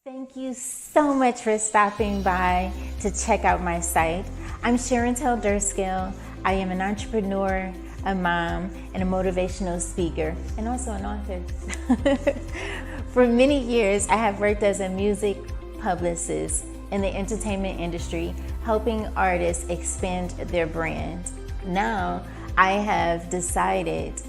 Thank you so much for stopping by to check out my site. I'm Sherontelle Driskell. I am an entrepreneur, a mom, and a motivational speaker, and also an author. For many years, I have worked as a music publicist in the entertainment industry, helping artists expand their brand. Now, I have decided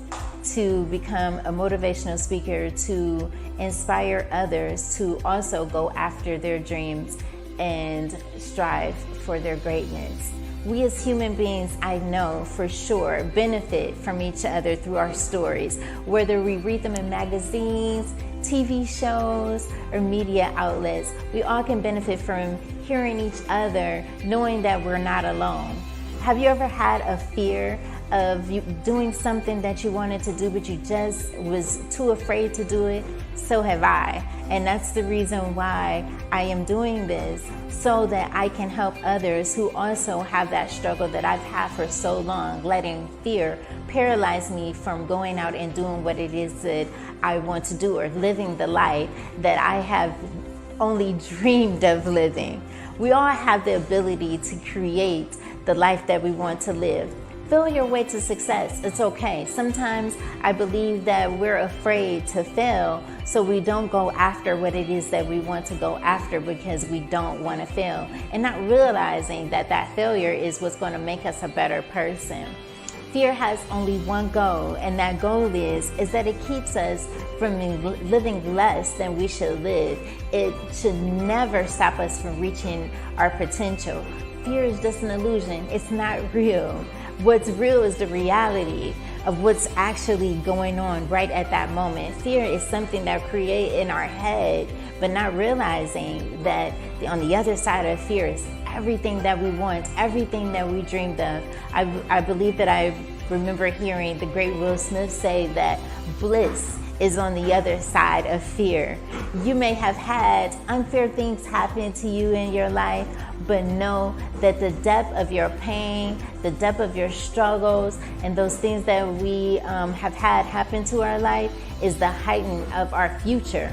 to become a motivational speaker to inspire others to also go after their dreams and strive for their greatness. We as human beings, I know for sure, benefit from each other through our stories, whether we read them in magazines, TV shows, or media outlets. We all can benefit from hearing each other, knowing that we're not alone. Have you ever had a fear of you doing something that you wanted to do, but you just was too afraid to do it? So have I. And that's the reason why I am doing this, so that I can help others who also have that struggle that I've had for so long, letting fear paralyze me from going out and doing what it is that I want to do, or living the life that I have only dreamed of living. We all have the ability to create the life that we want to live. Feel your way to success. It's okay. Sometimes I believe that we're afraid to fail, so we don't go after what it is that we want to go after because we don't want to fail, and not realizing that that failure is what's going to make us a better person. Fear has only one goal, and that goal is that it keeps us from living less than we should live. It should never stop us from reaching our potential. Fear is just an illusion. It's not real. What's real is the reality of what's actually going on right at that moment. Fear is something that we create in our head, but not realizing that on the other side of fear is everything that we want, everything that we dreamed of. I believe that I remember hearing the great Will Smith say that bliss is on the other side of fear. You may have had unfair things happen to you in your life, but know that the depth of your pain, the depth of your struggles, and those things that we have had happen to our life is the heighten of our future.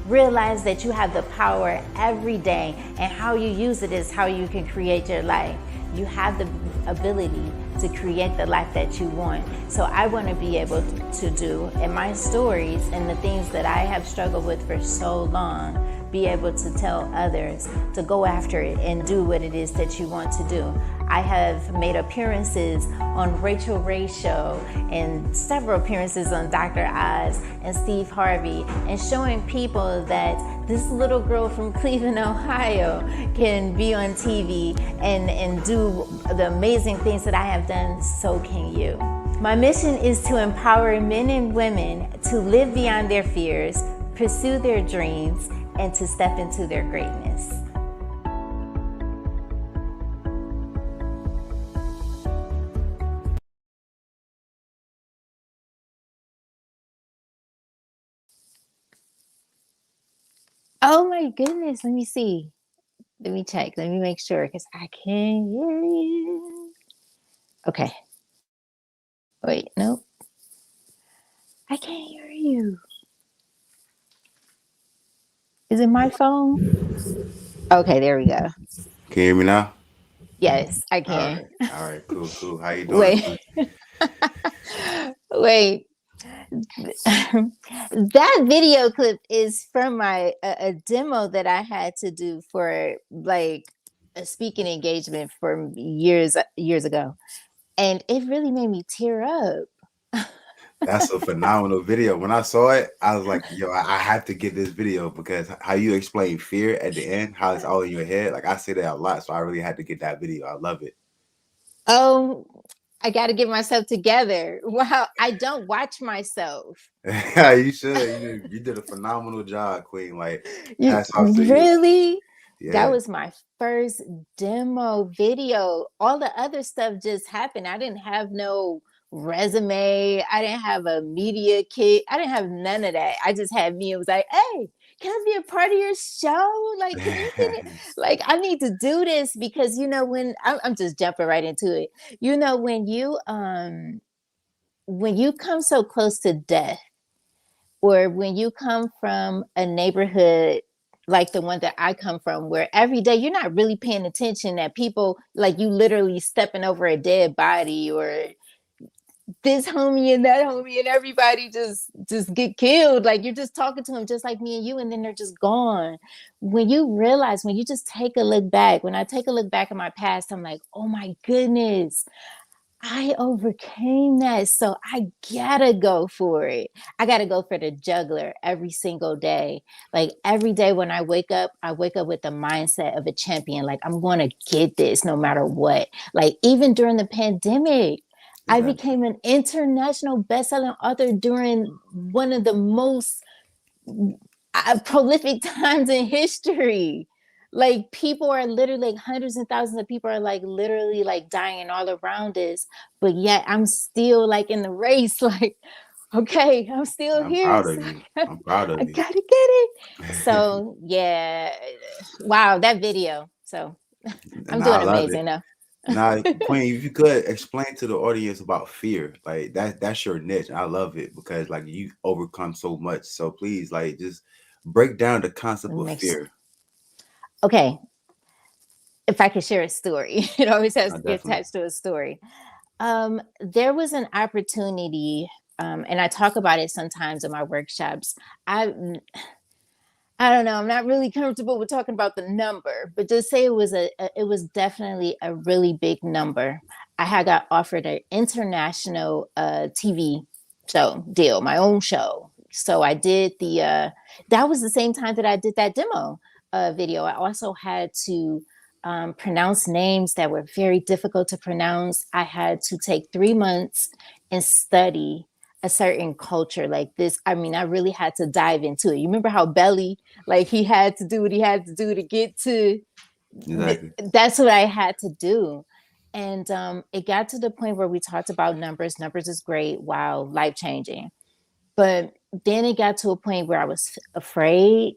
Realize that you have the power every day, and how you use it is how you can create your life. You have the ability to create the life that you want. So I want to be able to do in my stories and the things that I have struggled with for so long, be able to tell others to go after it and do what it is that you want to do. I have made appearances on Rachael show and several appearances on Dr. Oz and Steve Harvey, and showing people that this little girl from Cleveland, Ohio can be on TV and do the amazing things that I have done. So can you. My mission is to empower men and women to live beyond their fears, pursue their dreams, and to step into their greatness. Oh my goodness, let me see. Let me check. Let me make sure, because I can't hear you. Okay. Wait, nope. I can't hear you. Is it my phone? Okay, there we go. Can you hear me now? Yes, I All can. right. All right. Cool. Cool. How you doing? Wait. Wait. That video clip is from my a demo that I had to do for like a speaking engagement for years ago, and it really made me tear up. That's a phenomenal video. When I saw it, I was like, yo, I have to get this video because how you explain fear at the end, how it's all in your head. Like I say that a lot. So I really had to get that video. I love it. Oh, I got to get myself together. Wow, I don't watch myself. You should. You did a phenomenal job, Queen. Like, You hats off to you. really? That Yeah. was my first demo video. All the other stuff just happened. I didn't have no resume. I didn't have a media kit. I didn't have none of that. I just had me. It was like, hey, can I be a part of your show? Like, can you get it? Like, I need to do this because when I'm just jumping right into it. When you come so close to death, or when you come from a neighborhood like the one that I come from, where every day you're not really paying attention that people, like, you literally stepping over a dead body, or this homie and that homie and everybody just get killed. Like, you're just talking to them just like me and you, and then they're just gone. When you realize, when you just take a look back, when I take a look back at my past, I'm like, oh my goodness, I overcame that. So I gotta go for it. I gotta go for the juggler every single day. Like, every day when I wake up with the mindset of a champion. Like, I'm gonna get this no matter what. Like, even during the pandemic, I Exactly. became an international best-selling author during one of the most prolific times in history. Like, people are literally, like, hundreds and thousands of people are, like, literally, like, dying all around us, but yet I'm still, like, in the race. Like, okay, I'm still I'm here, proud so of you. I'm proud I of you. gotta get it. So yeah, wow, that video. So I'm And I doing love it. amazing now. Now, Queen, if you could explain to the audience about fear, like that's your niche. I love it because like you overcome so much. So please, like, just break down the concept of Next, fear. okay, if I could share a story, it always has to be Definitely. attached to a story. There was an opportunity, and I talk about it sometimes in my workshops. I I don't know. I'm not really comfortable with talking about the number, but just say it was definitely a really big number. I had got offered an international TV show deal, my own show. So I did that was the same time that I did that demo video. I also had to pronounce names that were very difficult to pronounce. I had to take 3 months and study a certain culture like this. I mean, I really had to dive into it. You remember how Belly, like, he had to do what he had to do to get to Exactly. that's what I had to do. And it got to the point where we talked about numbers. Numbers is great. Wow, life changing. But then it got to a point where I was afraid.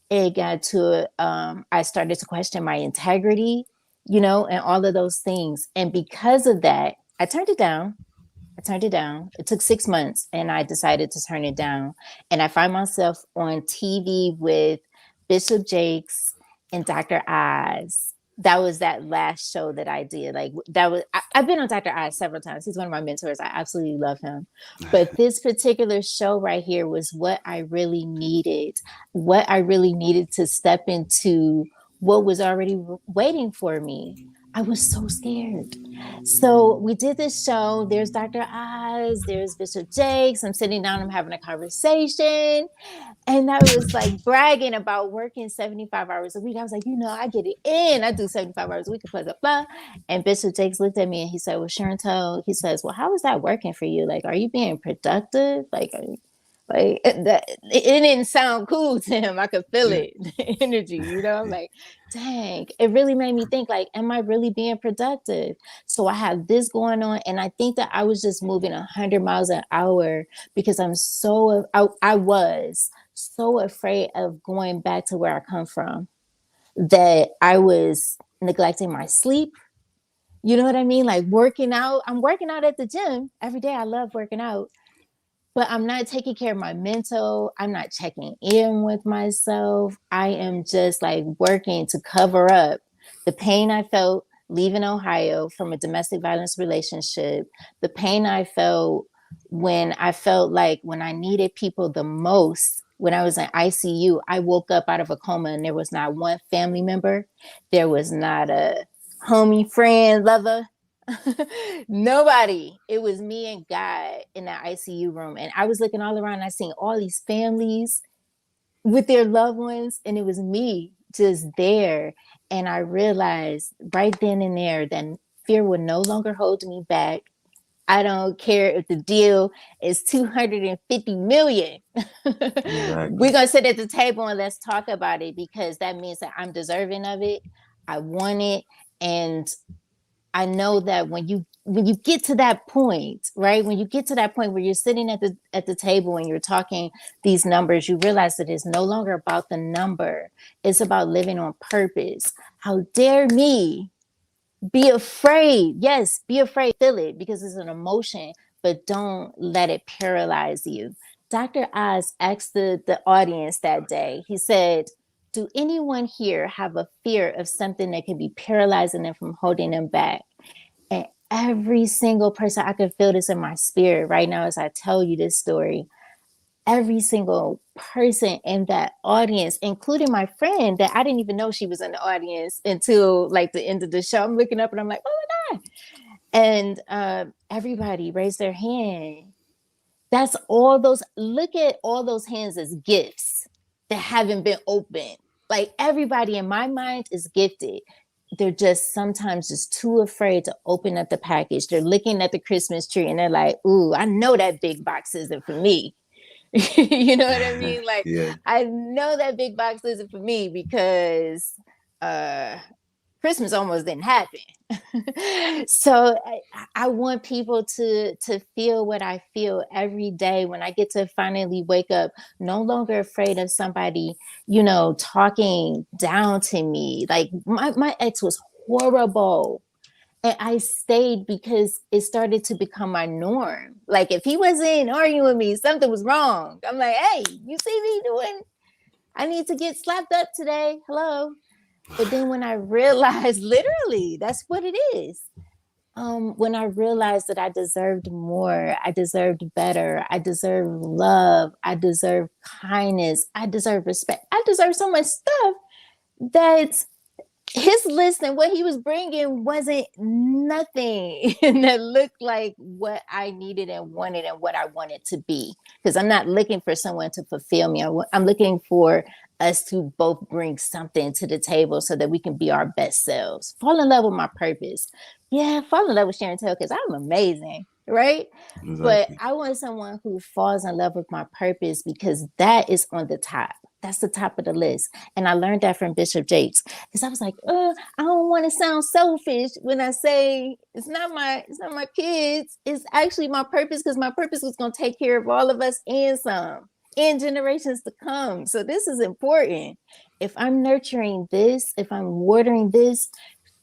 It got to, I started to question my integrity, and all of those things. And because of that, I turned it down. I turned it down. It took 6 months and I decided to turn it down. And I find myself on TV with Bishop Jakes and Dr. Oz. That was that last show that I did. Like, I've been on Dr. Oz several times. He's one of my mentors. I absolutely love him. But this particular show right here was what I really needed to step into what was already waiting for me. I was so scared. So we did this show. There's Dr. Oz, there's Bishop Jakes. I'm sitting down, I'm having a conversation. And I was like bragging about working 75 hours a week. I was like, I get it in. I do 75 hours a week, blah, blah, blah. And Bishop Jakes looked at me and he said, well, Sherontelle, he says, well, how is that working for you? Like, are you being productive? Like that, it didn't sound cool to him. I could feel Yeah. it, the energy, I'm like, dang, it really made me think, like, am I really being productive? So I have this going on. And I think that I was just moving 100 miles an hour because I was so afraid of going back to where I come from that I was neglecting my sleep. You know what I mean? Like, working out. I'm working out at the gym every day. I love working out, but I'm not taking care of my mental. I'm not checking in with myself. I am just, like, working to cover up the pain I felt leaving Ohio from a domestic violence relationship, the pain I felt when I felt like when I needed people the most. When I was in ICU, I woke up out of a coma and there was not one family member. There was not a homie, friend, lover, nobody. It was me and God in that ICU room. And I was looking all around. I seen all these families with their loved ones, and it was me just there. And I realized right then and there that fear would no longer hold me back. I don't care if the deal is 250 million. We're Exactly. going to sit at the table and let's talk about it, because that means that I'm deserving of it. I want it. And I know that when you get to that point, right? When you get to that point where you're sitting at the table and you're talking these numbers, you realize that it's no longer about the number. It's about living on purpose. How dare me be afraid? Yes, be afraid, feel it, because it's an emotion, but don't let it paralyze you. Dr. Oz asked the audience that day, he said, do anyone here have a fear of something that could be paralyzing them from holding them back? And every single person, I can feel this in my spirit right now as I tell you this story. Every single person in that audience, including my friend that I didn't even know she was in the audience until like the end of the show. I'm looking up and I'm like, oh my God. And everybody raised their hand. That's all those, look at all those hands as gifts that haven't been opened. Like everybody in my mind is gifted. They're just sometimes just too afraid to open up the package. They're looking at the Christmas tree and they're like, ooh, I know that big box isn't for me. You know what I mean? Like, Yeah. I know that big box isn't for me because Christmas almost didn't happen. So I want people to feel what I feel every day when I get to finally wake up, no longer afraid of somebody, you know, talking down to me. Like my ex was horrible. And I stayed because it started to become my norm. Like if he wasn't arguing with me, something was wrong. I'm like, hey, you see me doing, I need to get slapped up today. Hello. But then when I realized, literally, that's what it is. When I realized that I deserved more, I deserved better, I deserve love, I deserve kindness, I deserve respect, I deserve so much stuff that his list and what he was bringing wasn't nothing that looked like what I needed and wanted and what I wanted to be. Because I'm not looking for someone to fulfill me. I'm looking for us to both bring something to the table so that we can be our best selves. Fall in love with my purpose. Yeah, fall in love with Sherontelle because I'm amazing, right? Exactly. But I want someone who falls in love with my purpose because that is on the top. That's the top of the list. And I learned that from Bishop Jakes because I was like, I don't want to sound selfish when I say it's not my kids. It's actually my purpose because my purpose was going to take care of all of us and some and generations to come. So this is important. If I'm nurturing this, if I'm watering this,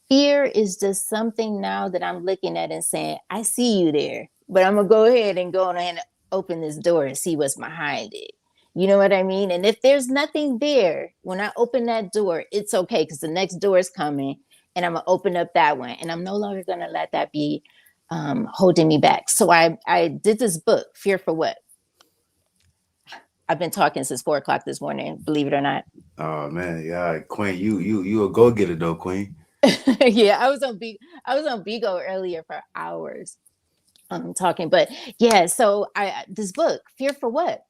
fear is just something now that I'm looking at and saying, I see you there, but I'm going to go ahead and open this door and see what's behind it. You know what I mean? And if there's nothing there, when I open that door, it's okay because the next door is coming and I'm going to open up that one. And I'm no longer going to let that be holding me back. So I did this book, Fear for What? I've been talking since 4:00 this morning, believe it or not. Oh man, yeah, Queen, you a go getter though, Queen. Yeah, I was on Bigo earlier for hours talking, but yeah. So this book, Fear for What?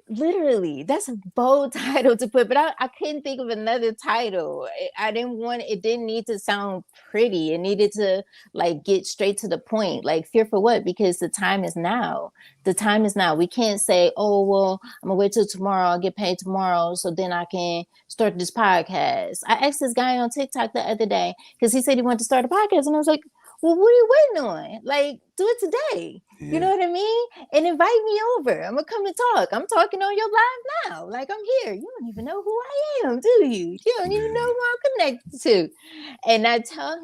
Literally, that's a bold title to put, but I couldn't think of another title. It didn't need to sound pretty. It needed to like get straight to the point. Like fear for what? Because the time is now. The time is now. We can't say, oh, well, I'm gonna wait till tomorrow. I'll get paid tomorrow. So then I can start this podcast. I asked this guy on TikTok the other day because he said he wanted to start a podcast. And I was like, well, what are you waiting on? Like, do it today. Yeah. You know what I mean? And invite me over. I'm going to come and talk. I'm talking on your live now. Like, I'm here. You don't even know who I am, do you? You don't even know who I'm connected to. And I tell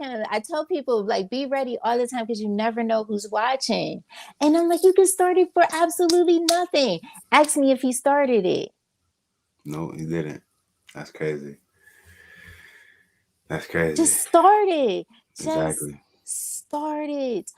people, like, be ready all the time because you never know who's watching. And I'm like, you can start it for absolutely nothing. Ask me if he started it. No, he didn't. That's crazy. That's crazy. Just start it. Exactly. Start it.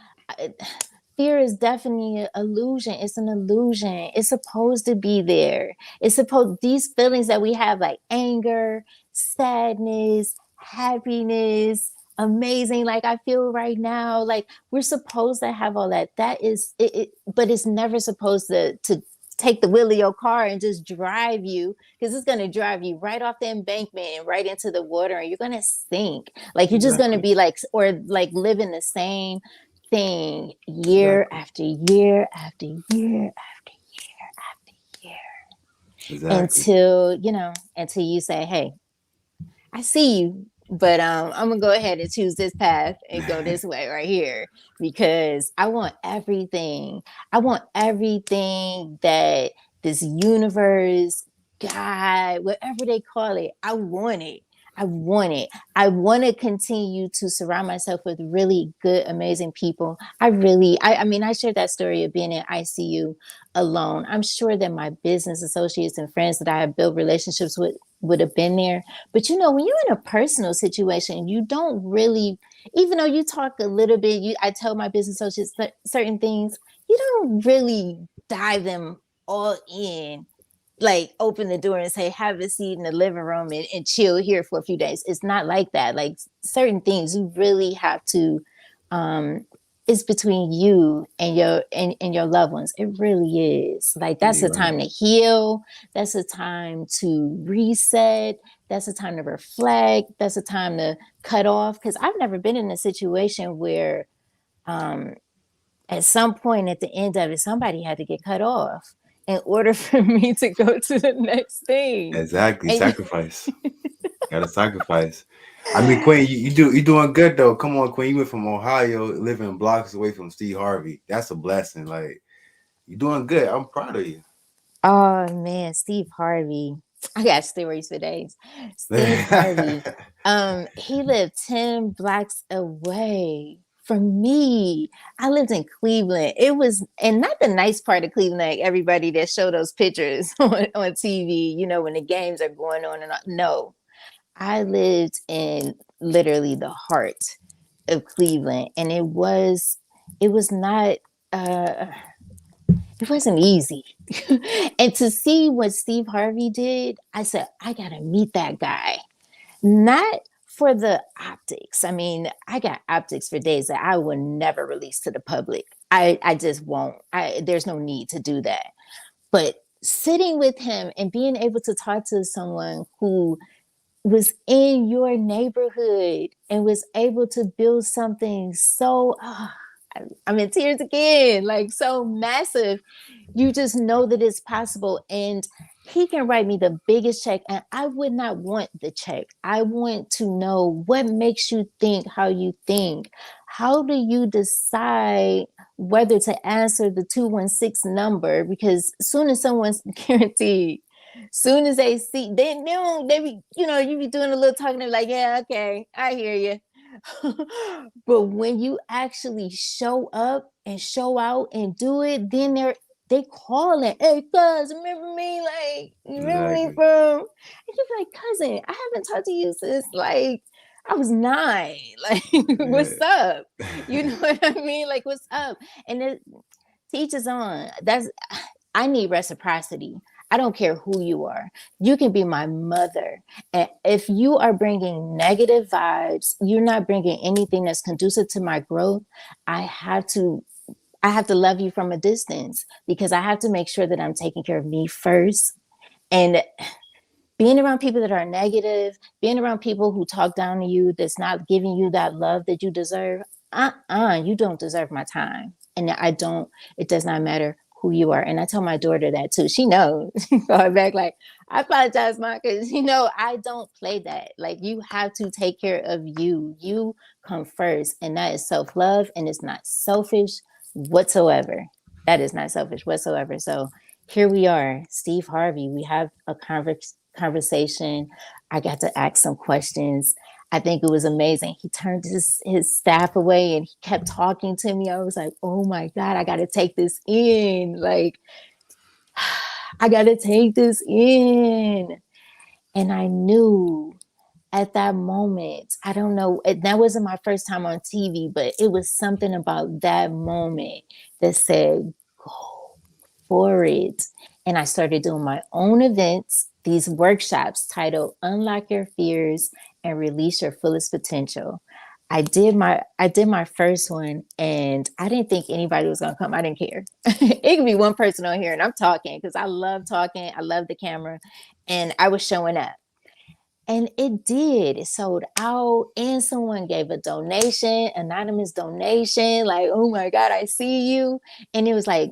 Fear is definitely an illusion. It's an illusion. It's supposed to be there. These feelings that we have, like anger, sadness, happiness, amazing, like I feel right now, like we're supposed to have all that. That is it, but it's never supposed to take the wheel of your car and just drive you, because it's going to drive you right off the embankment and right into the water, and you're going to sink. Like you're just going to be like, or like living the same thing year after year after year after year after year, until you say, hey, I see you, but I'm gonna go ahead and choose this path and go this way right here, because I want everything. I want everything that this universe, God, whatever they call it, I want it. I want it. I want to continue to surround myself with really good, amazing people. I mean, I shared that story of being in ICU alone. I'm sure that my business associates and friends that I have built relationships with would have been there. But you know, when you're in a personal situation, you don't really, even though you talk a little bit, I tell my business associates certain things, you don't really dive them all in, like open the door and say, have a seat in the living room and chill here for a few days. It's not like that. Like certain things you really have to, it's between you and your loved ones. It really is. Like that's the time to heal. That's the time to reset. That's the time to reflect. That's the time to cut off. Because I've never been in a situation where at some point at the end of it, somebody had to get cut off in order for me to go to the next thing. Exactly. Sacrifice. Gotta sacrifice. I mean, Queen, you doing good though. Come on, Queen. You went from Ohio, living blocks away from Steve Harvey. That's a blessing. Like you're doing good. I'm proud of you. Oh man, Steve Harvey. I got stories for days. Steve Harvey. He lived 10 blocks away from me. I lived in Cleveland. It was, and not the nice part of Cleveland, like everybody that show those pictures on TV, you know, when the games are going on and on. No, I lived in literally the heart of Cleveland, and it was not it wasn't easy. And to see what Steve Harvey did, I said, I gotta meet that guy. Not for the optics. I mean, I got optics for days that I will never release to the public. I just won't. There's no need to do that. But sitting with him and being able to talk to someone who was in your neighborhood and was able to build something so I'm in tears again, like so massive. You just know that it's possible. And he can write me the biggest check, and I would not want the check. I want to know what makes you think how you think. How do you decide whether to answer the 216 number? Because soon as someone's guaranteed, soon as they see, they don't, they be, you know, you be doing a little talking, they're like, yeah, okay, I hear you. But when you actually show up and show out and do it, then they call it, hey cuz, remember me? Like, you remember me from? And you're like, cousin, I haven't talked to you since like I was 9. Like, what's up? You know what I mean? Like, what's up? And it teaches on. I need reciprocity. I don't care who you are. You can be my mother. And if you are bringing negative vibes, you're not bringing anything that's conducive to my growth, I have to love you from a distance, because I have to make sure that I'm taking care of me first. And being around people that are negative, being around people who talk down to you, that's not giving you that love that you deserve, you don't deserve my time. And it does not matter who you are. And I tell my daughter that too. She knows. She's going back like, I apologize, Mom, because I don't play that. Like, you have to take care of you. You come first. And that is self-love, and it's not selfish whatsoever. That is not selfish whatsoever. So here we are, Steve Harvey. We have a conversation. I got to ask some questions. I think it was amazing. He turned his staff away and he kept talking to me. I was like, oh my God, I got to take this in. Like, I got to take this in. And I knew at that moment, I don't know, that wasn't my first time on TV, but it was something about that moment that said, go for it. And I started doing my own events, these workshops titled Unlock Your Fears and Release Your Fullest Potential. I did my first one, and I didn't think anybody was gonna come. I didn't care. It could be one person on here, and I'm talking because I love talking. I love the camera, and I was showing up. And it did. It sold out, and someone gave a donation, anonymous donation. Like, oh my God, I see you. And it was like,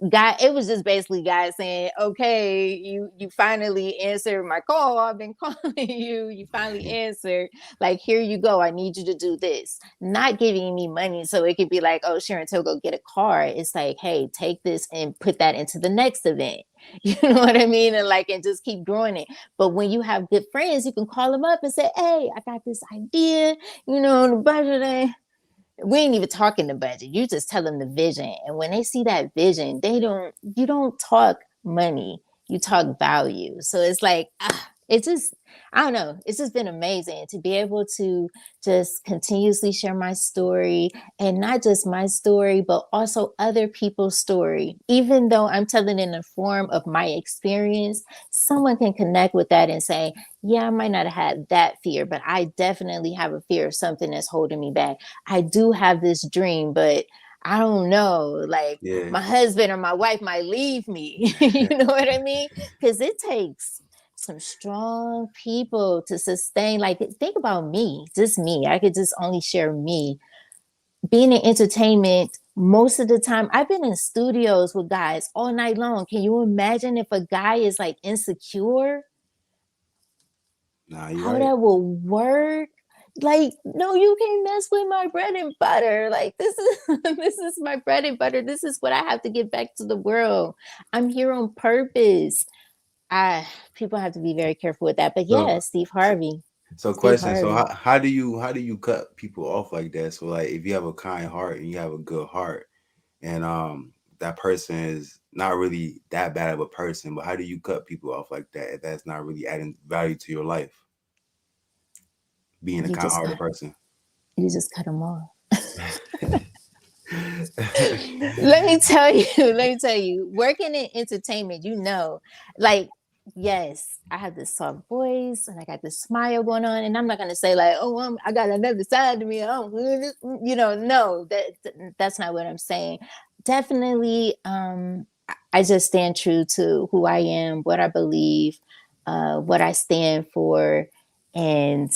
God, it was just basically God saying, okay, you finally answered my call. I've been calling you. You finally answered. Like, here you go. I need you to do this. Not giving me money so it could be like, oh, Sherontelle, go get a car. It's like, hey, take this and put that into the next event. You know what I mean? And just keep growing it. But when you have good friends, you can call them up and say, hey, I got this idea, the budget. We ain't even talking the budget. You just tell them the vision. And when they see that vision, you don't talk money, you talk value. So it's like, it's just, I don't know. It's just been amazing to be able to just continuously share my story, and not just my story, but also other people's story. Even though I'm telling in the form of my experience, someone can connect with that and say, yeah, I might not have had that fear, but I definitely have a fear of something that's holding me back. I do have this dream, but I don't know, like my husband or my wife might leave me. You know what I mean? Because it takes some strong people to sustain. Like, think about me, just me. I could just only share me. Being in entertainment, most of the time, I've been in studios with guys all night long. Can you imagine if a guy is like insecure? How that will work? Like, no, you can't mess with my bread and butter. Like, this is my bread and butter. This is what I have to give back to the world. I'm here on purpose. People have to be very careful with that. But yeah, Steve Harvey. So question. So how do you cut people off like that? So like, if you have a kind heart and you have a good heart, and that person is not really that bad of a person, but how do you cut people off like that if that's not really adding value to your life? Being a kind-hearted person. You just cut them off. Let me tell you, working in entertainment, like, yes, I have this soft voice and I got this smile going on, and I'm not going to say like, oh, I got another side to me. No, that's not what I'm saying. Definitely, I just stand true to who I am, what I believe, what I stand for. And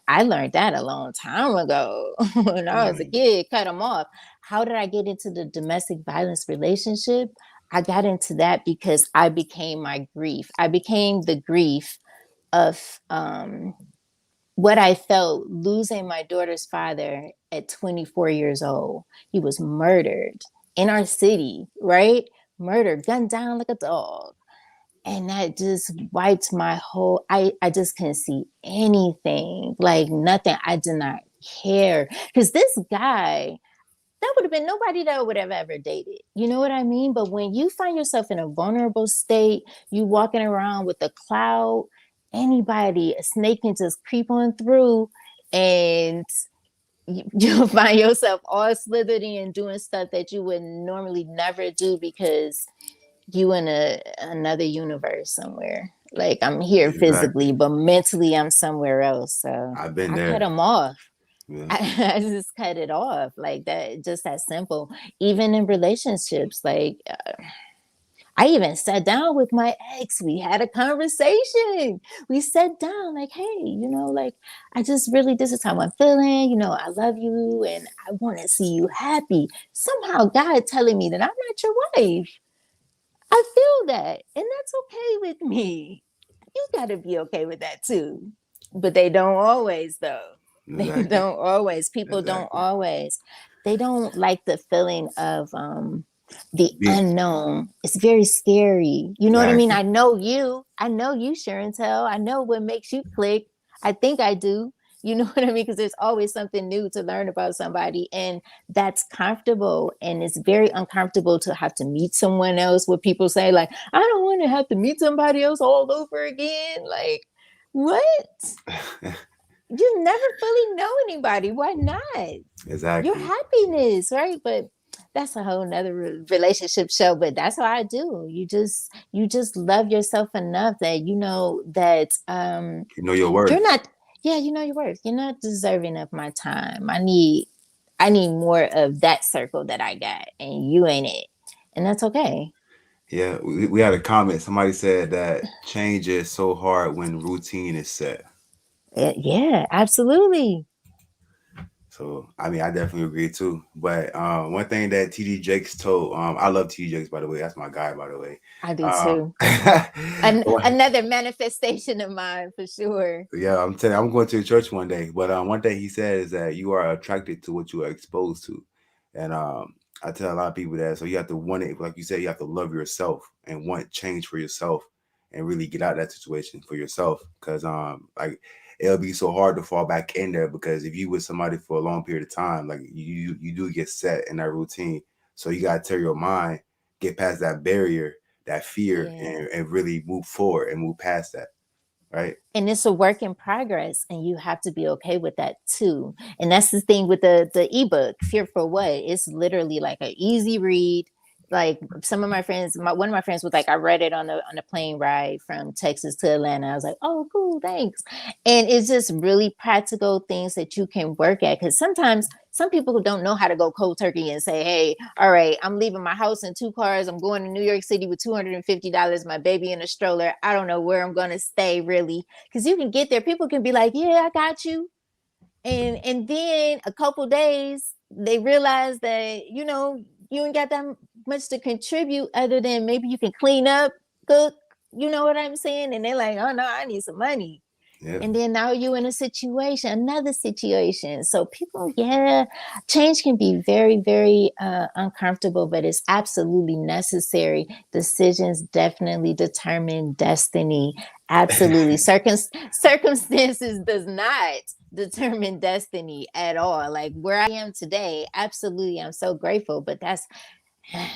I learned that a long time ago when I was a kid. Cut them off. How did I get into the domestic violence relationship? I got into that because I became my grief. I became the grief of what I felt losing my daughter's father at 24 years old. He was murdered in our city, right? Murdered, gunned down like a dog. And that just wiped my whole, I just couldn't see anything, like nothing. I did not care. Because this guy, that would have been nobody that I would have ever dated. You know what I mean? But when you find yourself in a vulnerable state, you walking around with a cloud, a snake can just creep on through, and you'll find yourself all slithered and doing stuff that you would normally never do because you in another universe somewhere. Like, I'm here physically, but mentally I'm somewhere else. So I've been there. I cut them off. Yeah. I just cut it off, like that. Just that simple. Even in relationships, like I even sat down with my ex. We had a conversation. We sat down, like, hey, like, I just really, this is how I'm feeling. I love you and I want to see you happy. Somehow God telling me that I'm not your wife. I feel that, and that's okay with me. You got to be okay with that too. But they don't always, though. Exactly. They don't always. People don't always. They don't like the feeling of the unknown. It's very scary. You know what I mean? I know you, Sherontelle. I know what makes you click. I think I do. You know what I mean? Because there's always something new to learn about somebody, and that's comfortable. And it's very uncomfortable to have to meet someone else where people say, like, I don't want to have to meet somebody else all over again. Like, what? You never fully know anybody. Why not? Exactly. Your happiness, right? But that's a whole nother relationship show. But that's what I do. You just love yourself enough that you know your worth. You're not. Yeah, you know your worth. You're not deserving of my time. I need more of that circle that I got, and you ain't it. And that's okay. Yeah, we had a comment. Somebody said that change is so hard when routine is set. Yeah, absolutely. So, I mean, I definitely agree too. But one thing that TD Jakes told, I love TD Jakes, by the way. That's my guy, by the way. I do too. Another manifestation of mine, for sure. Yeah, I'm telling you, I'm going to the church one day. But one thing he said is that you are attracted to what you are exposed to. And I tell a lot of people that. So you have to want it, like you said, you have to love yourself and want change for yourself and really get out of that situation for yourself. Cause like it'll be so hard to fall back in there because if you with somebody for a long period of time, like you do get set in that routine. So you gotta tell your mind, get past that barrier, that fear, Yeah. and really move forward and move past that. Right. And it's a work in progress, and you have to be okay with that too. And that's the thing with the ebook, Fear for What. It's literally like an easy read. Like some of my friends, one of my friends was like, I read it on the plane ride from Texas to Atlanta. I was like, oh, cool, thanks. And it's just really practical things that you can work at. Because sometimes some people who don't know how to go cold turkey and say, hey, all right, I'm leaving my house in 2 cars. I'm going to New York City with $250, my baby in a stroller. I don't know where I'm going to stay really. Because you can get there. People can be like, yeah, I got you. And then a couple days, they realize that, you ain't got that much to contribute other than maybe you can clean up, cook, you know what I'm saying? And they're like, oh no, I need some money. Yeah. And then now you're in another situation. So people, change can be very, very uncomfortable, but it's absolutely necessary. Decisions definitely determine destiny. Absolutely. Circumstances does not determine destiny at all. Like where I am today, absolutely, I'm so grateful, but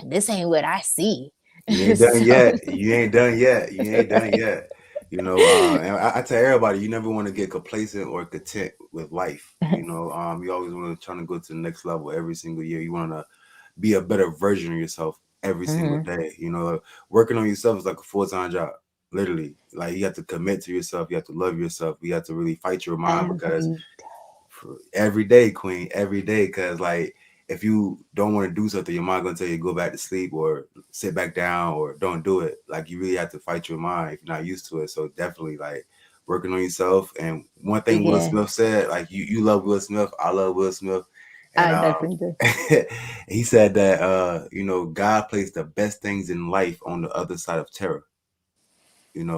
this ain't what I see. You ain't done So yet. You ain't done yet. You ain't done yet. And I tell everybody, you never want to get complacent or content with life. You always want to try to go to the next level every single year. You want to be a better version of yourself every single day. Working on yourself is like a full-time job, literally. Like you have to commit to yourself. You have to love yourself. You have to really fight your mind because every day, Queen, every day. Because like if you don't want to do something, your mind gonna tell you go back to sleep or sit back down or don't do it. Like you really have to fight your mind if you're not used to it. So definitely like working on yourself. And one thing Will Smith said, like you love Will Smith, I love Will Smith. And I definitely do. he said that God placed the best things in life on the other side of terror. And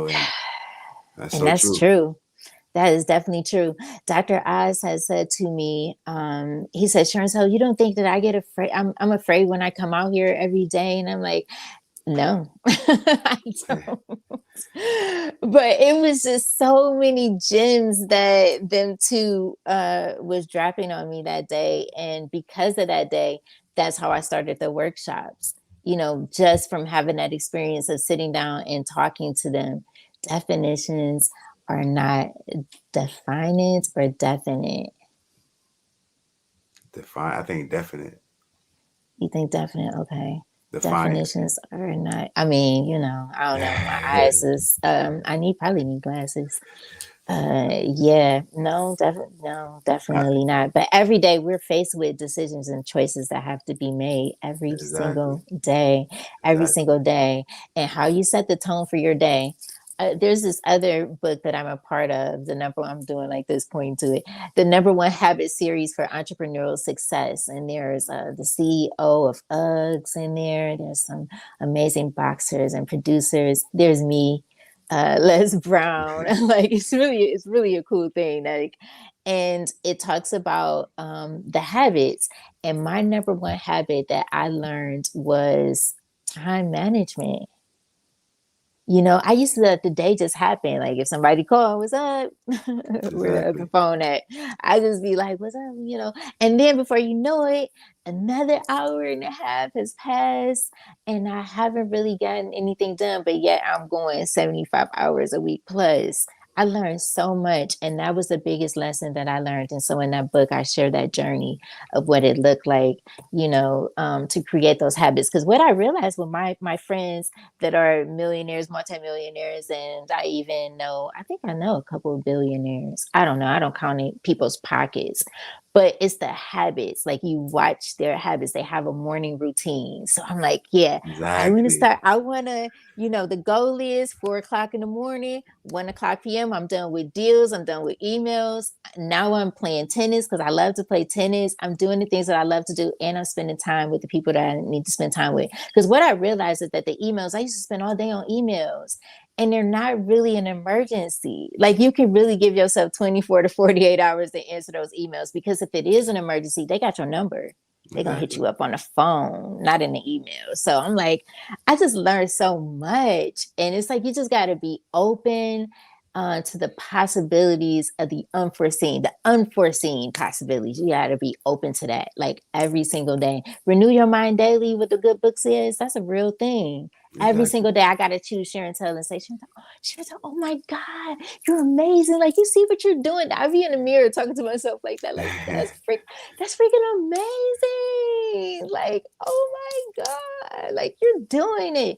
that's true. That is definitely true. Dr. Oz has said to me, he said, Sherontelle, you don't think that I get afraid? I'm afraid when I come out here every day. And I'm like, no, I don't. But it was just so many gems that them two was dropping on me that day. And because of that day, that's how I started the workshops, just from having that experience of sitting down and talking to them. Definitions are not definite or definite. I think definite. You think definite? Okay. Defined. Definitions are not. I mean, I don't know. My eyes is. I probably need glasses. Yeah. No, definitely not. But every day we're faced with decisions and choices that have to be made every single day. Every single day, and how you set the tone for your day. There's this other book that I'm a part of. I'm doing like this, pointing to it. The number one habit series for entrepreneurial success. And there's the CEO of Uggs in there. There's some amazing boxers and producers. There's me, Les Brown. Like it's really a cool thing. And it talks about the habits. And my number one habit that I learned was time management. I used to let the day just happen. Like if somebody called, what's up? Where the phone at? I just be like, what's up? And then before you know it, another hour and a half has passed and I haven't really gotten anything done, but yet I'm going 75 hours a week plus. I learned so much, and that was the biggest lesson that I learned. And so in that book, I share that journey of what it looked like, to create those habits. Because what I realized with my friends that are millionaires, multimillionaires, and I think I know a couple of billionaires. I don't know. I don't count people's pockets. But it's the habits. Like you watch their habits. They have a morning routine. So I'm like, yeah, I want to start. I want to, the goal is 4:00 in the morning, 1:00 p.m. I'm done with deals. I'm done with emails. Now I'm playing tennis because I love to play tennis. I'm doing the things that I love to do. And I'm spending time with the people that I need to spend time with. Because what I realized is that the emails, I used to spend all day on emails. And they're not really an emergency. Like you can really give yourself 24 to 48 hours to answer those emails, because if it is an emergency, they got your number. They're going to hit Exactly. you up on the phone, not in the email. So I'm like, I just learned so much. And it's like, you just got to be open to the possibilities of the unforeseen possibilities. You got to be open to that, like every single day. Renew your mind daily with the good books is. That's a real thing. Every Exactly. single day, I got to choose Sherontelle and say, Sherontelle, oh my God, you're amazing. Like, you see what you're doing. I be in the mirror talking to myself like that. Like, that's freaking amazing. Like, oh my God, like you're doing it.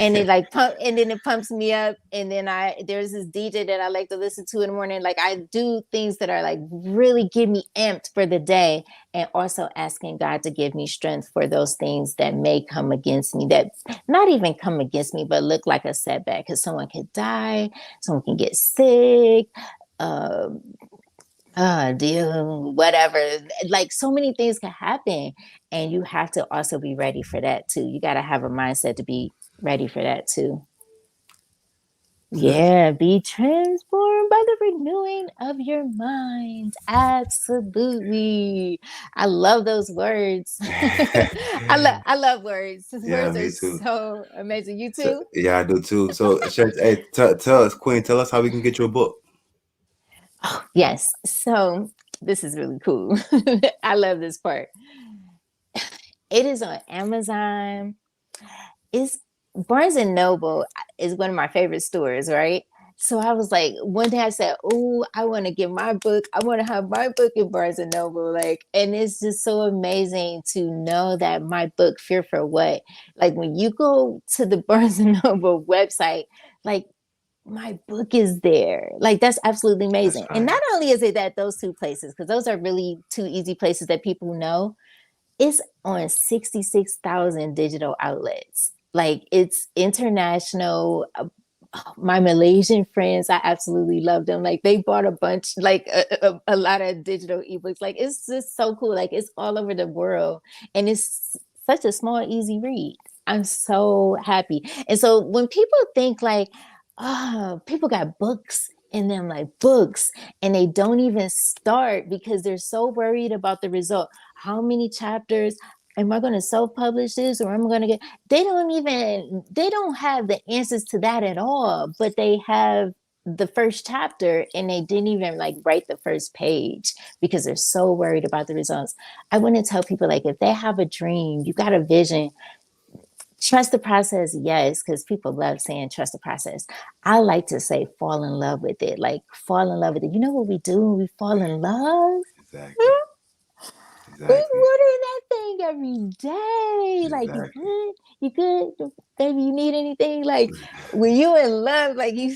And it like and then it pumps me up. And then there's this DJ that I like to listen to in the morning. Like, I do things that are like really get me amped for the day, and also asking God to give me strength for those things that may come against me, that not even come against me, but look like a setback, because someone could die, someone can get sick, deal, whatever. Like, so many things can happen, and you have to also be ready for that too. You got to have a mindset to be ready for that too. Exactly. Yeah, be transformed by the renewing of your mind. Absolutely. I love those words. I love words. Those Yeah, words are me too. so amazing. You So, too? yeah, I do too. So, hey, tell us, Queen, tell us how we can get your book. Oh, yes. So this is really cool. I love this part. It is on Amazon. It's Barnes and Noble is one of my favorite stores, right? So I was like, one day I said, "Oh, I want to get my book. I want to have my book in Barnes and Noble." Like, and it's just so amazing to know that my book, Fear for What, like when you go to the Barnes and Noble website, like my book is there. Like, that's absolutely That's amazing. And fine. not only is it at those two places, because those are really two easy places that people know, it's on 66,000 digital outlets. Like, it's international. My Malaysian friends, I absolutely love them. Like, they bought a bunch, like a lot of digital ebooks. Like, it's just so cool. Like, it's all over the world, and it's such a small, easy read. I'm so happy. And so when people think like, oh, people got books in them, like books, and they don't even start because they're so worried about the result. How many chapters am I going to self-publish this, or am I going to get, they don't have the answers to that at all, but they have the first chapter and they didn't even like write the first page because they're so worried about the results. I want to tell people, like, if they have a dream, you got a vision, trust the process. Yes, because people love saying trust the process. I like to say fall in love with it. Like, fall in love with it. You know what we do when we fall in love? Exactly. We Exactly. water that thing every day. Like, you Exactly. good? You good? Baby, you need anything? Like, when you in love, like, you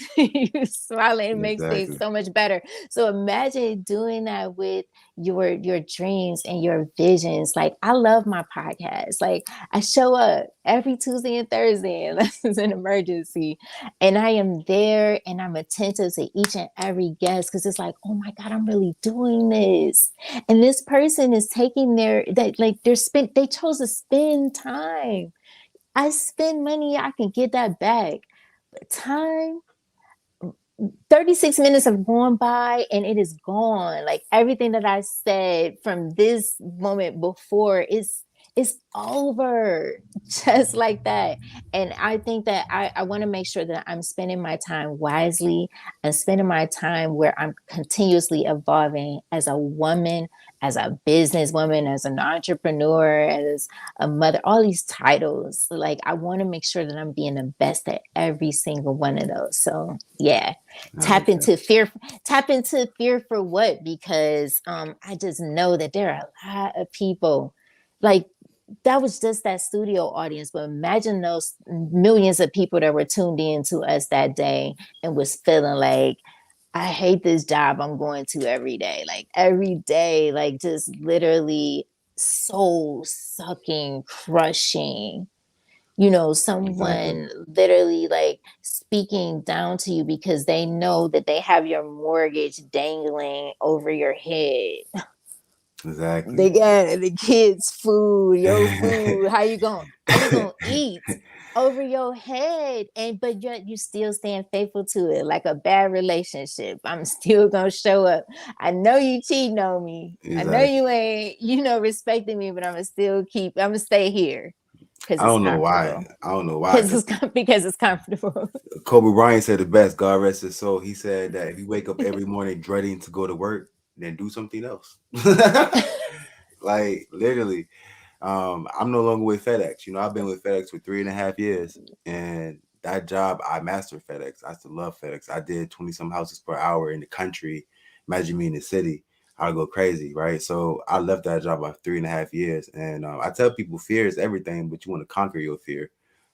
smiling, it makes things Exactly. so much better. So imagine doing that with your dreams and your visions. Like, I love my podcast. Like, I show up every Tuesday and Thursday unless it's an emergency. And I am there and I'm attentive to each and every guest, because it's like, oh my God, I'm really doing this. And this person is taking they chose to spend time. I spend money, I can get that back. But time, 36 minutes have gone by and it is gone. Like, everything that I said from this moment before is over, just like that. And I think that I want to make sure that I'm spending my time wisely and spending my time where I'm continuously evolving as a woman, as a businesswoman, as an entrepreneur, as a mother, all these titles. Like, I want to make sure that I'm being the best at every single one of those. So yeah, I tap like that. into fear tap into fear for what, because I just know that there are a lot of people, like, that was just that studio audience, but imagine those millions of people that were tuned in to us that day and was feeling like, I hate this job I'm going to every day, like, just literally soul sucking, crushing, Exactly. someone literally like speaking down to you because they know that they have your mortgage dangling over your head. They Exactly. got the kids' food, your food. How you gonna eat? over your head, and but yet you still staying faithful to it. Like a bad relationship, I'm still gonna show up. I know you cheating on me. I know Exactly. you ain't, respecting me, but I'm gonna stay here because I it's don't know why. comfortable. I don't know why. Because Because it's comfortable. Kobe Bryant said the best. God rest his soul. He said that if you wake up every morning dreading to go to work, then do something else. Like literally. I'm no longer with FedEx. I've been with FedEx for 3.5 years, and that job I mastered FedEx. I still love FedEx. I did 20 some houses per hour in the country. Imagine me in the city, I'd go crazy, right? So I left that job after 3.5 years, and I tell people fear is everything, but you want to conquer your fear,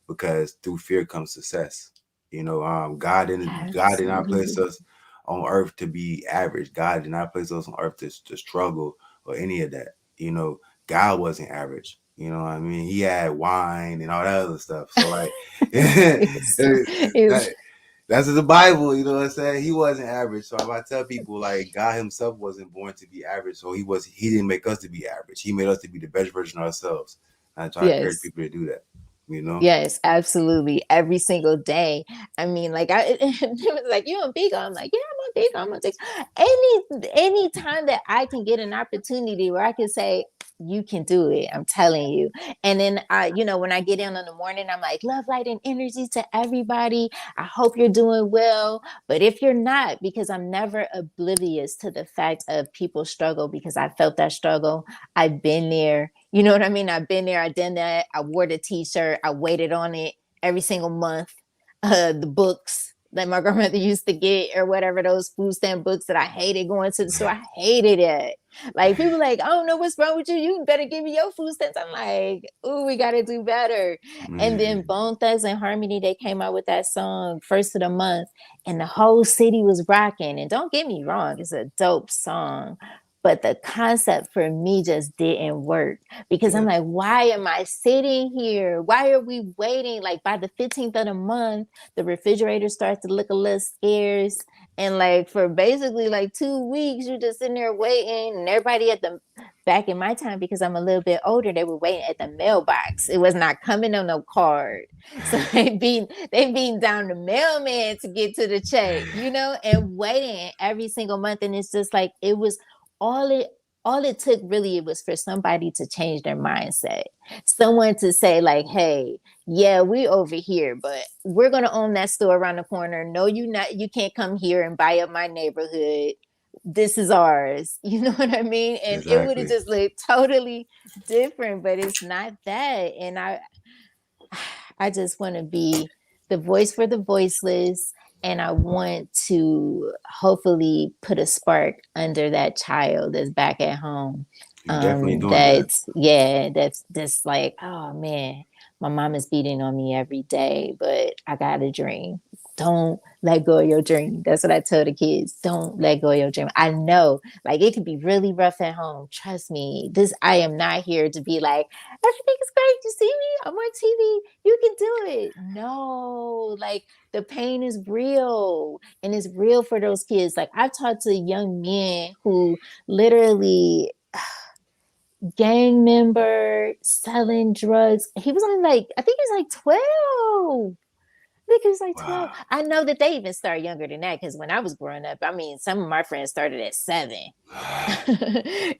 because through fear comes success. God did not place Absolutely. us on earth to be average. God did not place us on earth to struggle or any of that. God wasn't average. You know what I mean? He had wine and all that other stuff. So like It's, it's, that, that's in the Bible, you know what I'm saying? He wasn't average. So if I tell people like God himself wasn't born to be average, so he didn't make us to be average. He made us to be the best version of ourselves. And I try to encourage yes. people to do that, you know? Yes, absolutely. Every single day. I mean, like it was like, you on Bigo? I'm like, yeah, I'm on Bigo. I'm on TikTok. Any time that I can get an opportunity where I can say, you can do it. I'm telling you. And then when I get in the morning, I'm like, love, light, and energy to everybody. I hope you're doing well. But if you're not, because I'm never oblivious to the fact of people struggle, because I felt that struggle. I've been there. You know what I mean? I've been there. I done that. I wore the t-shirt. I waited on it every single month. The books that my grandmother used to get, or whatever, those food stamp books that I hated going to the store. I hated it. Like, people like, I don't know what's wrong with you. You better give me your food stamps. I'm like, ooh, we got to do better. And then Mm, Bone Thugs and Harmony, they came out with that song, First of the Month, and the whole city was rocking. And don't get me wrong, it's a dope song. But the concept for me just didn't work, because I'm yeah, like, why am I sitting here? Why are we waiting? Like, by the 15th of the month, the refrigerator starts to look a little scarce. And like for basically like 2 weeks, you're just sitting there waiting. And everybody back in my time, because I'm a little bit older, they were waiting at the mailbox. It was not coming on no card. So they being down the mailman to get to the check, and waiting every single month. And it's just like, it was all it all it took really, it was for somebody to change their mindset. Someone to say like, hey, yeah, we over here, but we're gonna own that store around the corner. No, you can't come here and buy up my neighborhood. This is ours. You know what I mean? And it would have exactly. just looked totally different, but it's not that. And I just want to be the voice for the voiceless. And I want to hopefully put a spark under that child that's back at home. You're definitely doing that. That's like, oh man, my mom is beating on me every day, but I got a dream. Don't let go of your dream. That's what I tell the kids. Don't let go of your dream. I know, like, it could be really rough at home. Trust me. I am not here to be like, everything is great. You see me? I'm on TV. You can do it. No, like, the pain is real, and it's real for those kids. Like, I've talked to young men who literally gang member selling drugs. He was only like, I think he was like 12. I think he was like 12. Wow. I know that they even start younger than that, because when I was growing up, I mean, some of my friends started at 7.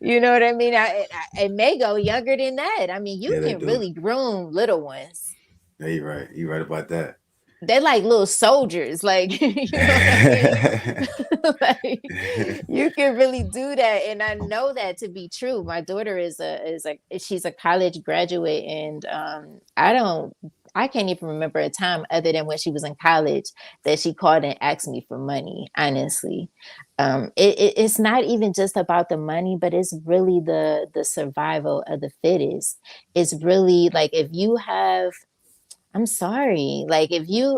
You know what I mean? It may go younger than that. I mean, you Yeah, they can do. really groom little ones. Yeah, you're right. You're right about that. They're like little soldiers, like, you know what I mean? Like, you can really do that, and I know that to be true. My daughter she's a college graduate, and I can't even remember a time other than when she was in college that she called and asked me for money. Honestly, it's not even just about the money, but it's really the survival of the fittest. It's really like, if you have, I'm sorry. Like,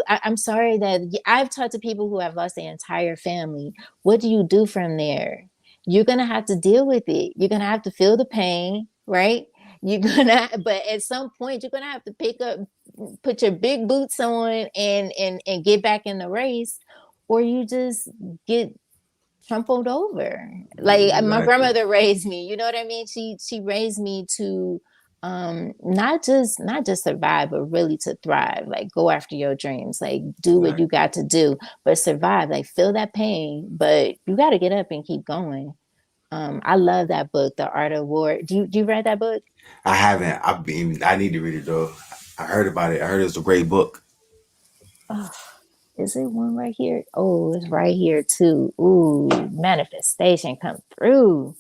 I'm sorry that I've talked to people who have lost their entire family. What do you do from there? You're going to have to deal with it. You're going to have to feel the pain, right? But at some point, you're going to have to put your big boots on and get back in the race, or you just get trampled over. Like, my Exactly. grandmother raised me, you know what I mean? She raised me to not just survive, but really to thrive. Like go after your dreams, like do what you got to do, but survive. Like feel that pain, but you got to get up and keep going. I love that book, The Art of War. Do you read that book? I haven't. I need to read it though. I heard about it. I heard it's a great book. Oh, is it one right here? Oh, it's right here too. Ooh, manifestation come through.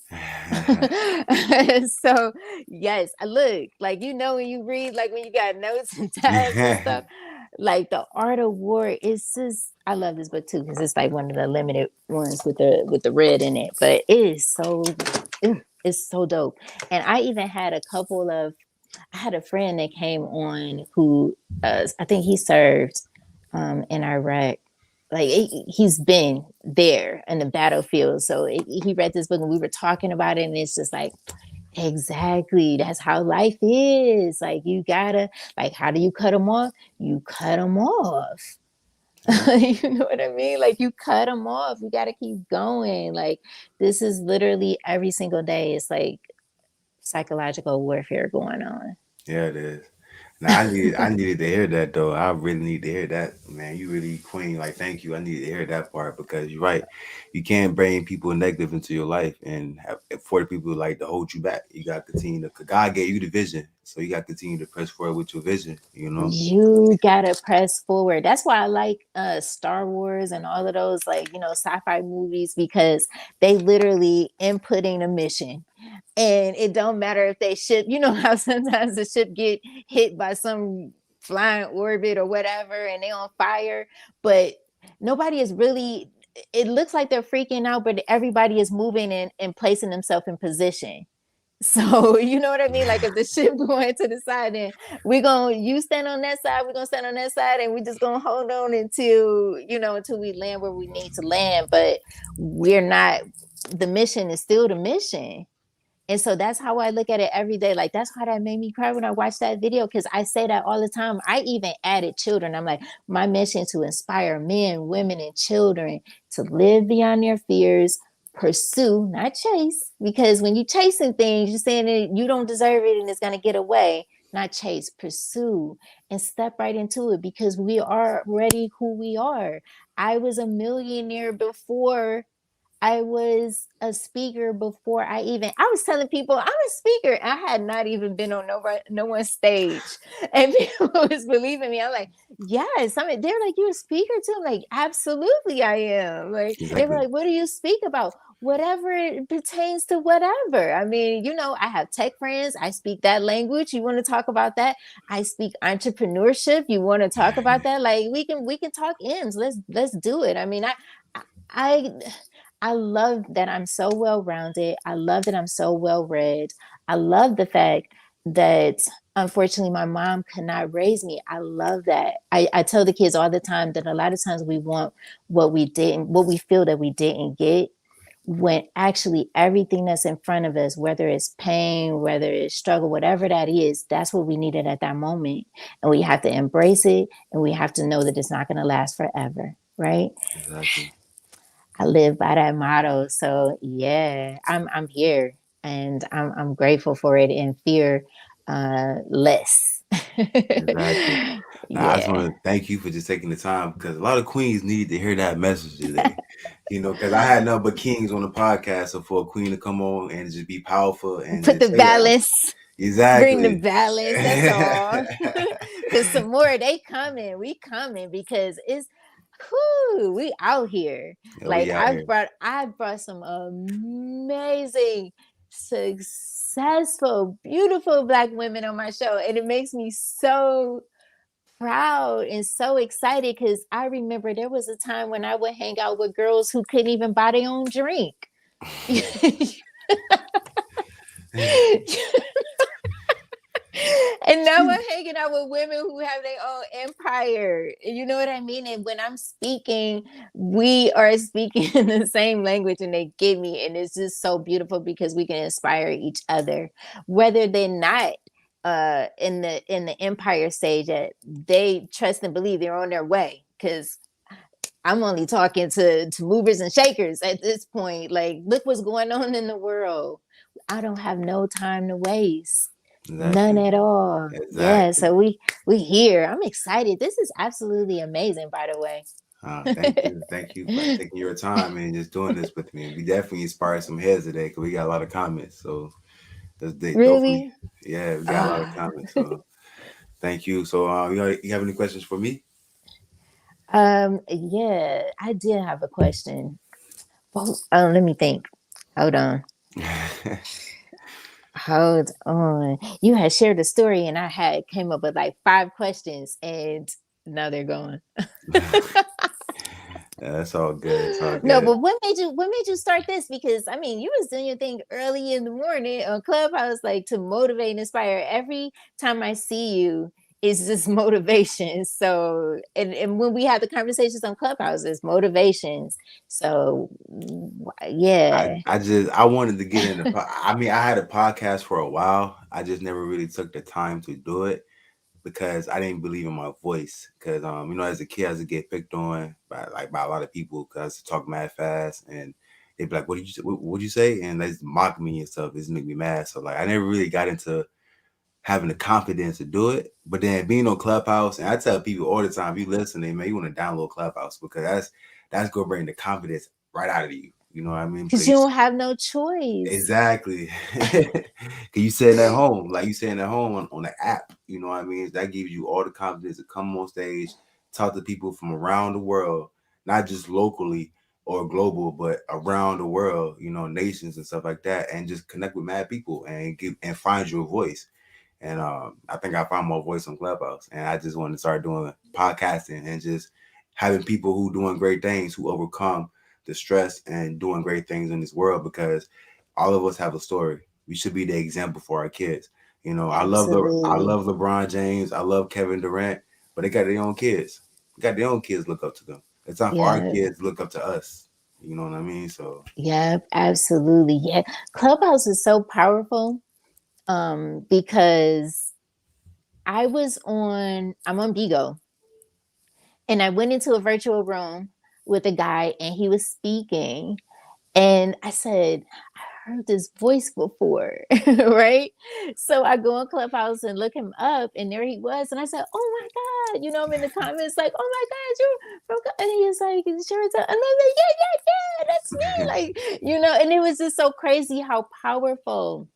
So yes, look, like when you read, like when you got notes and tabs and stuff, like The Art of War is just, I love this book too because it's like one of the limited ones with the red in it, but it is it's so dope. And I even had I had a friend that came on who I think he served in Iraq. Like he's been there in the battlefield. So he read this book and we were talking about it, and it's just like, exactly, that's how life is. Like you gotta, like, how do you cut them off? You cut them off. You know what I mean? Like you cut them off. You got to keep going. Like this is literally every single day. It's like psychological warfare going on. Yeah, it is. Now I needed to hear that though. I really need to hear that, man. You really queen. Like, thank you. I needed to hear that part because you're right. You can't bring people negative into your life and have 40 people like to hold you back. You got to continue to. God gave you the vision, so you got to continue to press forward with your vision. You know. You gotta press forward. That's why I like Star Wars and all of those, like, sci-fi movies, because they literally inputting a mission. And it don't matter if they ship, how sometimes the ship get hit by some flying orbit or whatever and they on fire, but nobody is really, it looks like they're freaking out, but everybody is moving and placing themselves in position. So you know what I mean? Like if the ship going to the side, then you stand on that side, we're gonna stand on that side, and we just gonna hold on until we land where we need to land. But we're not, the mission is still the mission. And so that's how I look at it every day. Like that's how that made me cry when I watched that video, because I say that all the time. I even added children. I'm like, my mission to inspire men, women, and children to live beyond their fears, pursue, not chase. Because when you chasing things, you're saying that you don't deserve it and it's gonna get away. Not chase, pursue, and step right into it, because we are already who we are. I was a millionaire before I was a speaker, before I was telling people I'm a speaker. I had not even been on no one's stage, and people was believing me. I'm like, yes. I mean, they're like, you a speaker too? I'm like, absolutely, I am. Like, exactly. They were like, what do you speak about? Whatever it pertains to whatever. I mean, I have tech friends. I speak that language. You want to talk about that? I speak entrepreneurship. You want to talk about that? Like, we can talk ends. Let's do it. I mean, I love that I'm so well-rounded. I love that I'm so well-read. I love the fact that, unfortunately, my mom could not raise me. I love that. I tell the kids all the time that a lot of times we want what we feel that we didn't get, when actually everything that's in front of us, whether it's pain, whether it's struggle, whatever that is, that's what we needed at that moment. And we have to embrace it, and we have to know that it's not going to last forever, right? Exactly. I live by that motto. So yeah, I'm here, and I'm grateful for it, and fear less. Exactly. Now, I just want to thank you for just taking the time, because a lot of queens need to hear that message today. Because I had nothing but kings on the podcast, so for a queen to come on and just be powerful and put the balance. Exactly. Bring the balance. That's all. Because some more, we coming, because it's, we out here. Yeah, like I brought some amazing, successful, beautiful Black women on my show, and it makes me so proud and so excited, because I remember there was a time when I would hang out with girls who couldn't even buy their own drink. And now I'm hanging out with women who have their own empire. You know what I mean? And when I'm speaking, we are speaking in the same language, and they get me. And it's just so beautiful, because we can inspire each other, whether they're not in the empire stage, that they trust and believe they're on their way. Because I'm only talking to movers and shakers at this point. Like, look what's going on in the world. I don't have no time to waste. None Exactly. at all. Yeah, Exactly. so we here. I'm excited. This is absolutely amazing, by the way. Thank you. Thank you for taking your time and just doing this with me. We definitely inspired some heads today because we got a lot of comments. So hopefully, Really? yeah, we got a lot of Ah. comments. So thank you. So you have any questions for me? Yeah, I did have a question. Oh, let me think. Hold on. Hold on. You had shared a story and I had came up with like 5 questions and now they're gone. Yeah, that's all good. It's all No, good. but what made you start this? Because I mean, you was doing your thing early in the morning on Clubhouse, like to motivate and inspire. Every time I see you, it's just motivation. So and when we have the conversations on Clubhouse, it's motivations. So yeah. I wanted to get into. I mean, I had a podcast for a while. I just never really took the time to do it because I didn't believe in my voice. Because as a kid, I used to get picked on by a lot of people because I used to talk mad fast, and they'd be like, "What did you say? What'd you say?" And they just mock me and stuff. This make me mad. So like, I never really got into having the confidence to do it. But then being on Clubhouse, and I tell people all the time, if you listening, man, you want to download Clubhouse because that's gonna bring the confidence right out of you. You know what I mean? Because Because you don't have no choice. exactly. Cause you sitting at home, like you sitting at home on the app, you know what I mean? That gives you all the confidence to come on stage, talk to people from around the world, not just locally or global, but around the world, nations and stuff like that, and just connect with mad people and find your voice. And I think I found my voice on Clubhouse, and I just want to start doing podcasting and just having people who doing great things, who overcome the stress and doing great things in this world, because all of us have a story. We should be the example for our kids. I Absolutely. love LeBron James. I love Kevin Durant, but they got their own kids. They got their own kids to look up to them. It's time for our Yeah. kids to look up to us. You know what I mean? So Yeah, absolutely. Yeah. Clubhouse is so powerful because I'm on Bigo, and I went into a virtual room with a guy and he was speaking. And I said, I heard this voice before, right? So I go on Clubhouse and look him up, and there he was. And I said, oh my God. I'm in the comments like, oh my God, you're from God. And he was like, Sherontelle. And I'm like, yeah, that's me. Like, and it was just so crazy how powerful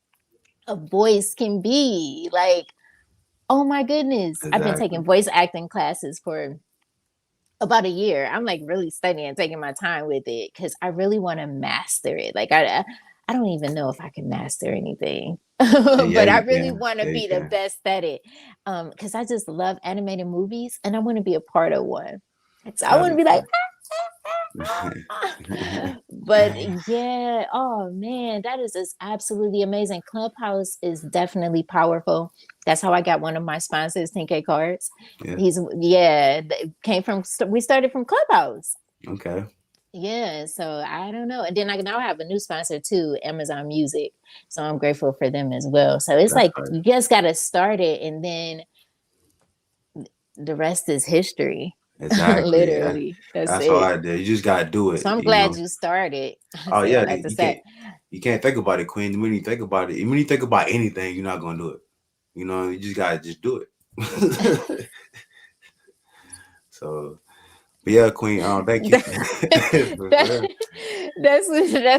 a voice can be. Like, oh my goodness. I've been taking exactly, voice acting classes for about a year. I'm like really studying, taking my time with it because I really want to master it. Like I don't even know if I can master anything, yeah, but I you really can, want to yeah, you be the can, best at it. Because I just love animated movies and I want to be a part of one. So I that'd want to be be like, fun. but yeah, oh man, that is just absolutely amazing. Clubhouse is definitely powerful. That's how I got one of my sponsors, 10K Cards. Yeah. Yeah, we started from Clubhouse. Okay. Yeah, so I don't know. And then I now have a new sponsor too, Amazon Music. So I'm grateful for them as well. So it's That's like right. you just got to start it and then the rest is history. Exactly. Literally. That's That's all it. I did. You just gotta do So it. I'm glad you started. I Oh say yeah, all that to you say. can't think about it, Queen. When you think about it, when you think about anything, you're not gonna do it. You just gotta just do it. So, but yeah, Queen. Thank you. For that, real. that's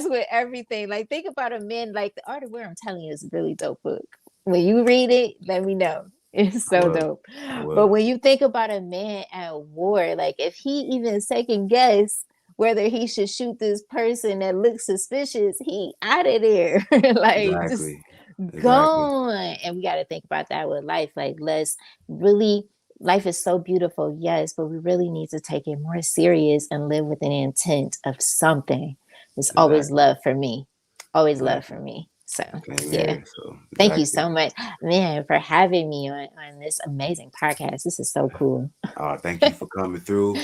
with everything. Like think about a man like The Art of War. I'm telling you, it's a really dope book. When you read it, let me know. It's I so will. dope. I But will. when you think about a man at war, like if he even second guess whether he should shoot this person that looks suspicious, he out of there. Like just Exactly. Exactly. gone. And we got to think about that with life. Like let's really life is so beautiful, yes, but we really need to take it more serious and live with an intent of something. It's always Exactly. love for me. Always love Exactly. for me. So Same yeah. here. So Thank you exactly. so much, man, for having me on this amazing podcast. This is so cool. Thank you for coming through.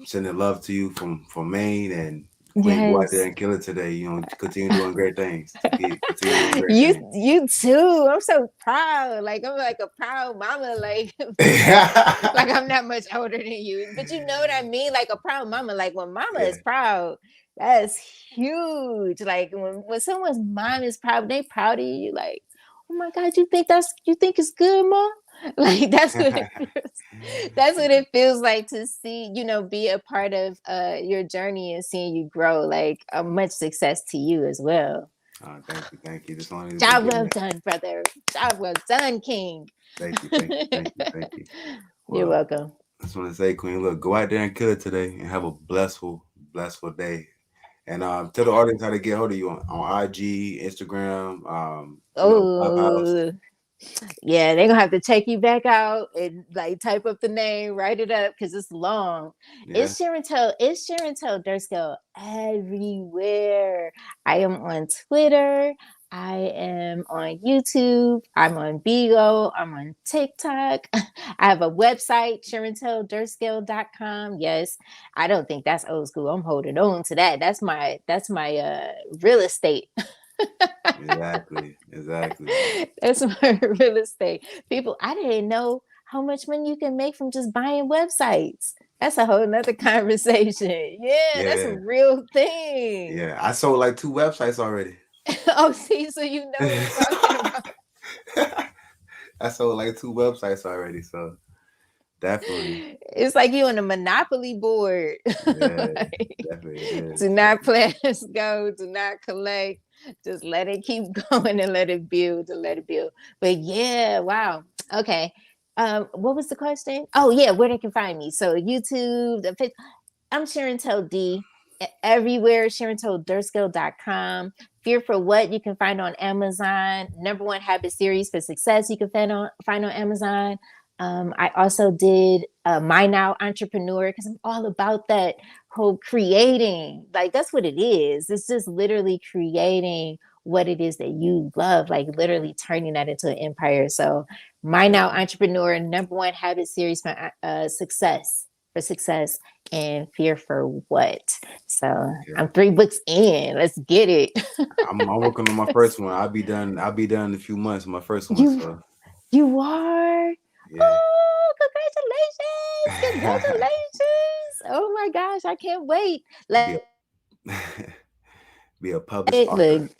Sending love to you from Maine, and Queen, go out there Yes. and kill it today. Continue doing great things. Continue doing great you things. you too. I'm so proud. Like I'm like a proud mama. Like like I'm not much older than you, but you know what I mean. Like a proud mama. Like when mama Yeah, is proud, that's huge. Like when someone's mom is proud, they proud of you. Like oh my God, you think it's good, Mom? Like that's what it feels. That's what it feels like to see, be a part of your journey and seeing you grow. Like much success to you as well. Thank you. This is only the Job well beginning. done, brother. Job well done, King. Thank you. You're Well, welcome. I just want to say, Queen, look, go out there and kill it today and have a blissful day. And tell the audience how to get hold of you on IG, Instagram, Clubhouse. Oh, yeah, they're gonna have to take you back out and like type up the name, write it up because it's long. Yeah. It's Sherontelle Driskell everywhere. I am on Twitter. I am on YouTube. I'm on Bigo. I'm on TikTok. I have a website, SherontellDriskell.com. Yes, I don't think that's old school. I'm holding on to that. That's my real estate. Exactly. That's my real estate. People, I didn't know how much money you can make from just buying websites. That's a whole nother conversation. Yeah, that's a Yeah. real thing. Yeah. I sold like 2 websites already. Oh, see, so you know what I'm talking about. I sold like 2 websites already. So definitely. It's like you on a monopoly board. Yeah, Like, definitely it do is. not play as go, do not collect. Just let it keep going and let it build and let it build. But yeah, wow. Okay. What was the question? Oh yeah, where they can find me. So YouTube, I'm Sherontelle D everywhere, SherontellDriskell.com. Fear for What you can find on Amazon. Number One Habit Series for Success you can find on Amazon. I also did My Now Entrepreneur because I'm all about that whole creating. Like that's what it is. It's just literally creating what it is that you love, like literally turning that into an empire. So My Now Entrepreneur, Number One Habit Series for success, and Fear for What. So I'm 3 books in. Let's get it. I'm working on my first one. I'll be done in a few months. My first one. So You are. yeah. Oh, congratulations! Oh my gosh, I can't wait. Be a published author. Look,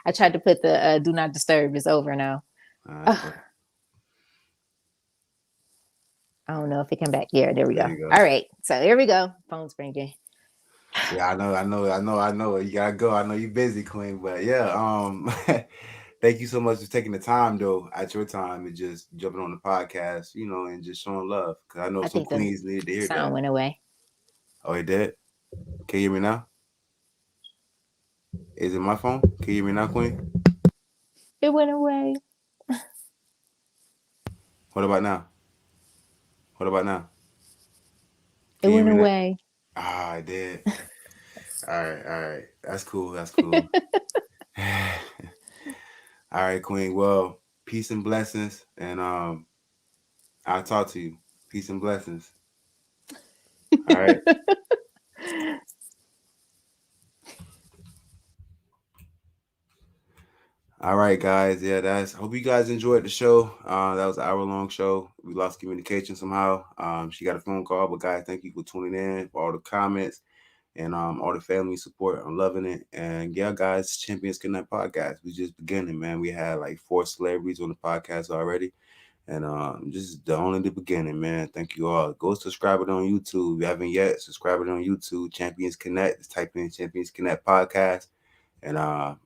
I tried to put the do not disturb. It's over now. I don't know if it came back. Yeah, there we go. All right, so here we go. Phone's ringing. Yeah, I know. You gotta go. I know you're busy, Queen, but yeah. Thank you so much for taking the time, though, at your time, and just jumping on the podcast, and just showing love. Because I know some queens needed to hear that. Sound went away. Oh, it did? Can you hear me now? Is it my phone? Can you hear me now, Queen? It went away. What about now? It went away. Ah, I did. All right. That's cool. All right, Queen. Well, peace and blessings, and I'll talk to you. Peace and blessings. All right. All right, guys. Yeah, hope you guys enjoyed the show. That was an hour-long show. We lost communication somehow. She got a phone call, but guys, thank you for tuning in, for all the comments, and all the family support. I'm loving it. And yeah, guys, Champions Connect podcast. We just beginning, man. We had like 4 celebrities on the podcast already. And this is only the beginning, man. Thank you all. Go subscribe it on YouTube. If you haven't yet, subscribe it on YouTube. Champions Connect. Just type in Champions Connect podcast, and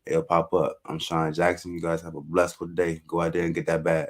it'll pop up. I'm Shawn Jackson. You guys have a blessed day. Go out there and get that bag.